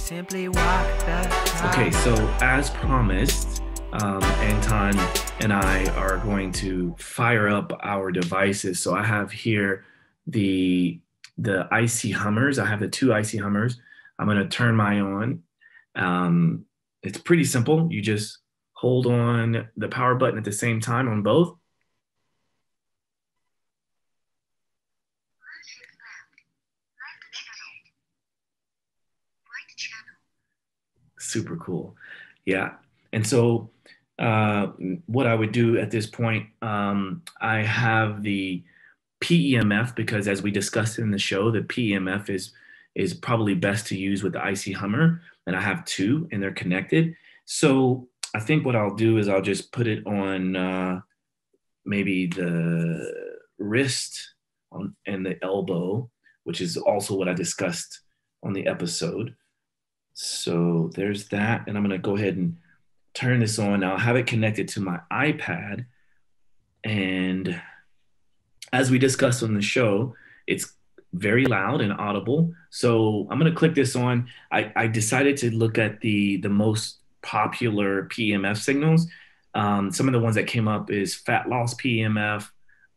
simply walk the talk. Okay, so as promised, Anton and I are going to fire up our devices. So I have here the IC Hummers. I have the two IC Hummers. I'm going to turn mine on. It's pretty simple. You just hold on the power button at the same time on both. Super cool. Yeah. And so what I would do at this point, I have the PEMF because as we discussed in the show, the PEMF is probably best to use with the IC Hummer. And I have two and they're connected. So I think what I'll do is I'll just put it on maybe the wrist and the elbow, which is also what I discussed on the episode. So there's that. And I'm going to go ahead and turn this on. I'll have it connected to my iPad. And as we discussed on the show, it's very loud and audible. So I'm going to click this on. I decided to look at the most popular PEMF signals. Some of the ones that came up is fat loss PEMF,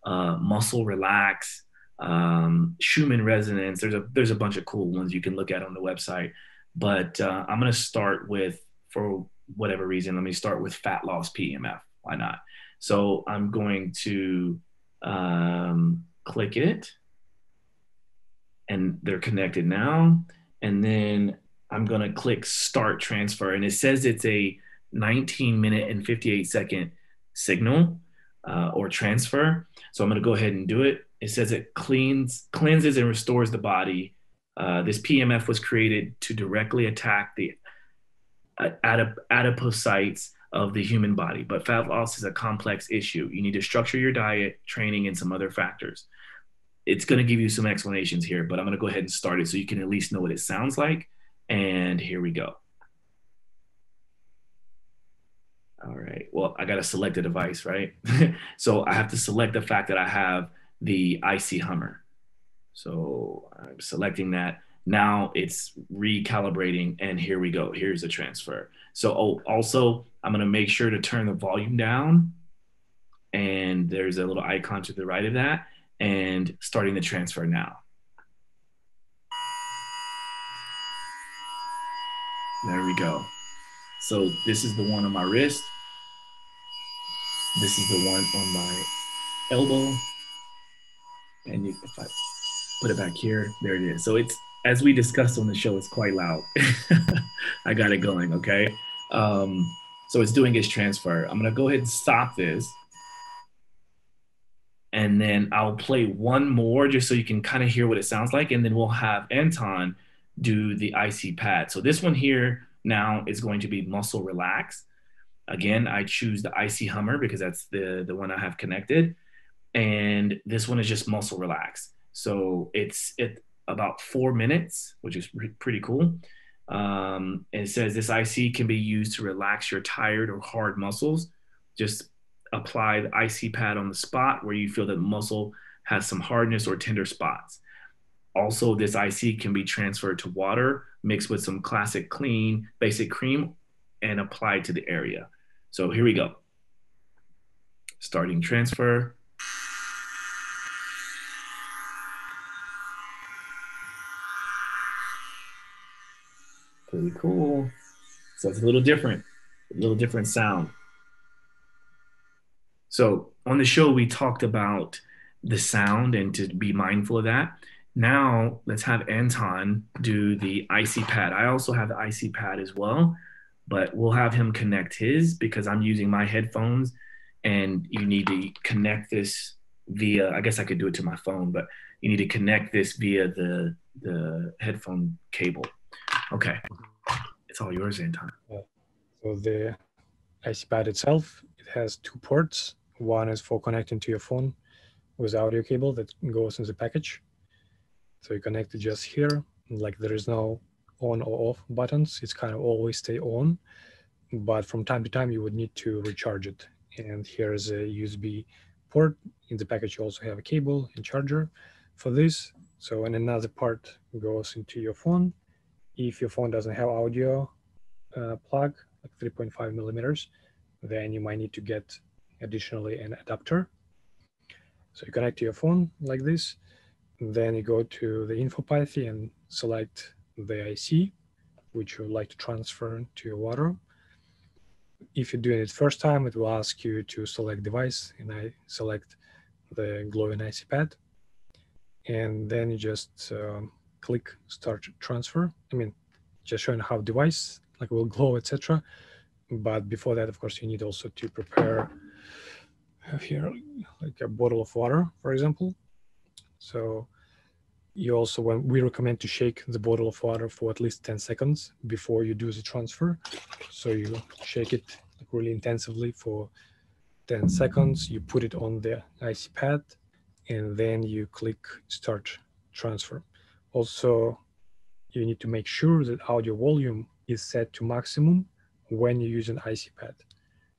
muscle relax, Schumann resonance. There's a bunch of cool ones you can look at on the website. But I'm going to start with, for whatever reason, let me start with fat loss PEMF. Why not? So I'm going to click it. And they're connected now. And then I'm going to click start transfer. And it says it's a 19-minute and 58-second signal or transfer. So I'm going to go ahead and do it. It says it cleanses and restores the body. This PEMF was created to directly attack the adipocytes of the human body, but fat loss is a complex issue. You need to structure your diet, training, and some other factors. It's going to give you some explanations here, but I'm going to go ahead and start it so you can at least know what it sounds like. And here we go. All right. Well, I got to select a device, right? So I have to select the fact that I have the IC Hummer. So I'm selecting that. Now it's recalibrating, and here we go. Here's the transfer. So also, I'm going to make sure to turn the volume down, and there's a little icon to the right of that, and starting the transfer now. There we go. So this is the one on my wrist. This is the one on my elbow. And if I put it back here, there it is. So it's, as we discussed on the show, it's quite loud. I got it going, okay? So it's doing its transfer. I'm gonna go ahead and stop this. And then I'll play one more just so you can kind of hear what it sounds like. And then we'll have Anton do the IC pad. So this one here now is going to be muscle relax. Again, I choose the IC Hummer because that's the one I have connected. And this one is just muscle relax. So it's about 4 minutes, which is pretty cool. And it says this IC can be used to relax your tired or hard muscles. Just apply the IC pad on the spot where you feel that muscle has some hardness or tender spots. Also, this IC can be transferred to water, mixed with some classic clean basic cream, and applied to the area. So here we go. Starting transfer. Pretty cool. So it's a little different sound. So on the show, we talked about the sound and to be mindful of that. Now let's have Anton do the IC pad. I also have the IC pad as well, but we'll have him connect his because I'm using my headphones and you need to connect this via, I guess I could do it to my phone, but you need to connect this via the headphone cable. Okay, it's all yours, Anton. So the IC pad itself, it has two ports. One is for connecting to your phone with audio cable that goes in the package. So you connect it just here, like there is no on or off buttons. It's kind of always stay on, but from time to time you would need to recharge it. And here is a USB port. In the package you also have a cable and charger for this. So and another part goes into your phone. If your phone doesn't have audio plug, like 3.5 millimeters, then you might need to get additionally an adapter. So you connect to your phone like this, then you go to the INFOPATHY and select the IC, which you would like to transfer to your water. If you're doing it first time, it will ask you to select device, and I select the glowing IC pad. And then you just click start transfer. I mean, just showing how device like will glow, etc. But before that, of course, you need also to prepare here like a bottle of water, for example. So you also, when we recommend to shake the bottle of water for at least 10 seconds before you do the transfer. So you shake it like really intensively for 10 seconds. You put it on the IC pad, and then you click start transfer. Also, you need to make sure that audio volume is set to maximum when you use an IC pad.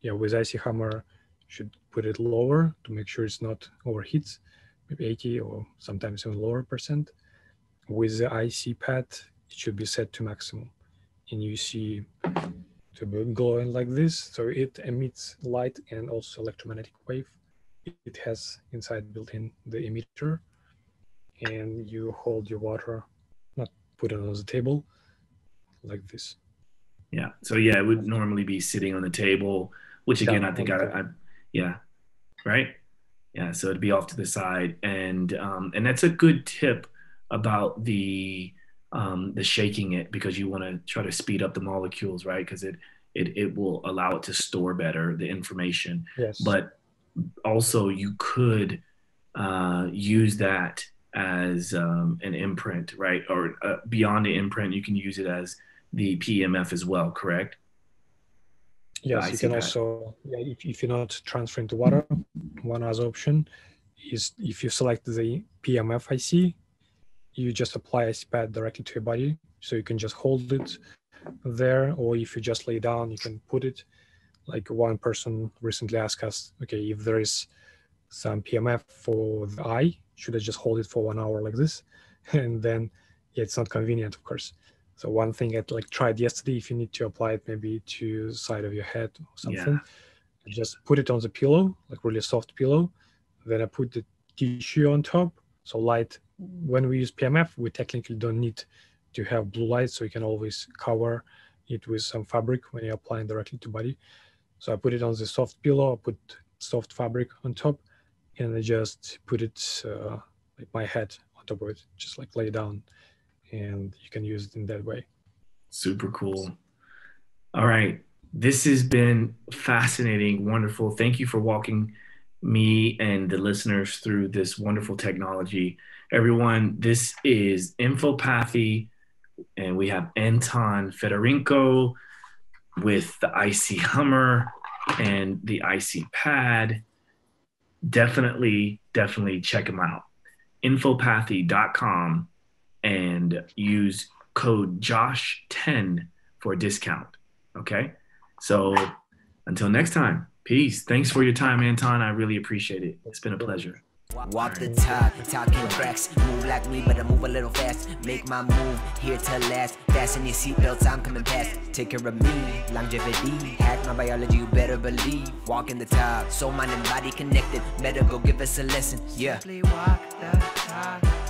Yeah, with IC Hammer, you should put it lower to make sure it's not overheats, maybe 80 or sometimes even lower %. With the IC pad, it should be set to maximum. And you see to be glowing like this. So it emits light and also electromagnetic wave. It has inside built in the emitter, and you hold your water, not put it on the table like this. Yeah. So yeah, it would normally be sitting on the table, which again, I think yeah, right. Yeah. So it'd be off to the side, and that's a good tip about the shaking it, because you want to try to speed up the molecules, right? Because it will allow it to store better the information. Yes. But also you could use that as an imprint, right? Or beyond the imprint, you can use it as the PEMF as well, correct? Yes, you can also, yeah, if you're not transferring to water, one other option is if you select the PEMF IC, you just apply IC pad directly to your body. So you can just hold it there, or if you just lay down, you can put it. Like one person recently asked us, okay, if there is some PEMF for the eye, should I just hold it for 1 hour like this? And then, yeah, it's not convenient, of course. So one thing I tried yesterday, if you need to apply it maybe to the side of your head or something, just put it on the pillow, like really soft pillow. Then I put the tissue on top. So light, when we use PEMF, we technically don't need to have blue light. So you can always cover it with some fabric when you're applying directly to body. So I put it on the soft pillow, I put soft fabric on top, and I just put it like my head on top of it, just like lay down, and you can use it in that way. Super cool. All right. This has been fascinating, wonderful. Thank you for walking me and the listeners through this wonderful technology. Everyone, this is INFOPATHY, and we have Anton Fedorenko with the IC Hummer and the IC Pad. Definitely check them out. Infopathy.com and use code JOSH10 for a discount. Okay? So until next time, peace. Thanks for your time, Anton. I really appreciate it. It's been a pleasure. Walk the talk, talking cracks. Move like me, but I move a little fast. Make my move, here to last. Fasten your seatbelts, I'm coming past. Take care of me, longevity. Hack my biology, you better believe. Walking the talk, soul, mind, and body connected. Better go give us a lesson, yeah. Simply walk the talk.